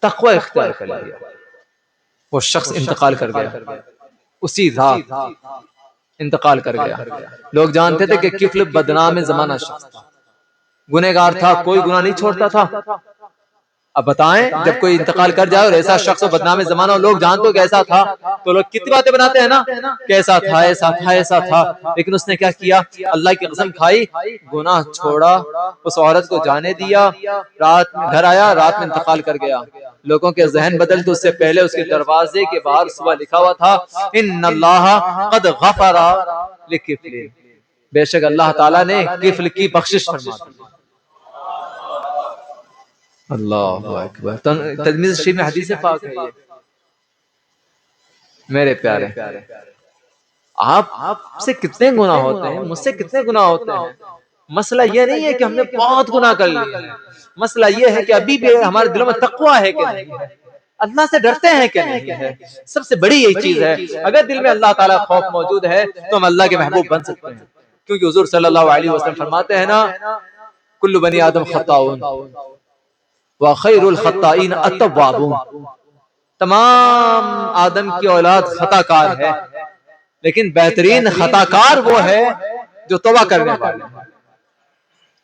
تقوی اختیار کر لیا۔ وہ شخص انتقال کر گیا، اسی رات انتقال کر گیا۔ لوگ جانتے تھے کہ کفل بدنام زمانہ شخص تھا، گنہگار تھا، کوئی گناہ نہیں چھوڑتا تھا۔ اب بتائیں جب کوئی انتقال کر جائے اور ایسا شخص بدنام زمانہ لوگ جانتے ہو کیسا تھا تو لوگ کتنی باتیں بناتے ہیں نا، کیسا تھا ایسا تھا ایسا تھا، لیکن اس نے کیا کیا؟ اللہ کی قسم کھائی، گناہ چھوڑا، اس عورت کو جانے دیا، رات میں گھر آیا، رات میں انتقال کر گیا۔ لوگوں کے ذہن بدلتے، اس سے پہلے اس کے دروازے کے باہر صبح لکھا ہوا تھا ان اللہ قد غفر لکفل، بے شک اللہ تعالیٰ نے کفل کی بخشش فرما دی۔ اللہ اکبر، ترمذی شریف میں حدیث پاک ہے یہ۔ میرے پیارے، آپ سے کتنے گناہ ہوتے ہیں، مجھ سے کتنے گناہ ہوتے ہیں۔ مسئلہ یہ نہیں ہے کہ ہم نے بہت گناہ کر لیے ہیں، مسئلہ یہ ہے کہ ابھی بھی ہمارے دلوں میں تقویٰ ہے کہ نہیں ہے، اللہ سے ڈرتے ہیں کہ نہیں ہے۔ سب سے بڑی یہی چیز ہے، اگر دل میں اللہ تعالیٰ خوف موجود ہے تو ہم اللہ کے محبوب بن سکتے ہیں، کیونکہ حضور صلی اللہ علیہ وسلم فرماتے ہیں نا کل بنی آدم خطاؤن وخیر الخطائین التوابون، تمام آدم کی اولاد خطا کار ہے لیکن بہترین خطا کار وہ ہے جو توبہ کرنے والے ہیں۔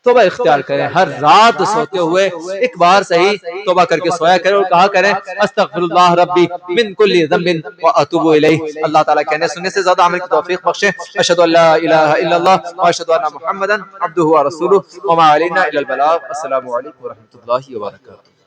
توبہ اختیار کریں، ہر رات سوتے ہوئے ایک بار صحیح توبہ کر کے سویا کریں اور کہا کریں استغفر اللہ ربی من کل ذنب واتوب الیہ۔ اللہ تعالیٰ کہنے سننے سے زیادہ عمل کی توفیق بخشے۔ اشہد ان لا الہ الا اللہ واشہد ان محمدا عبدہ ورسولہ وما علینا الا البلاغ۔ السلام علیکم ورحمۃ اللہ وبرکاتہ۔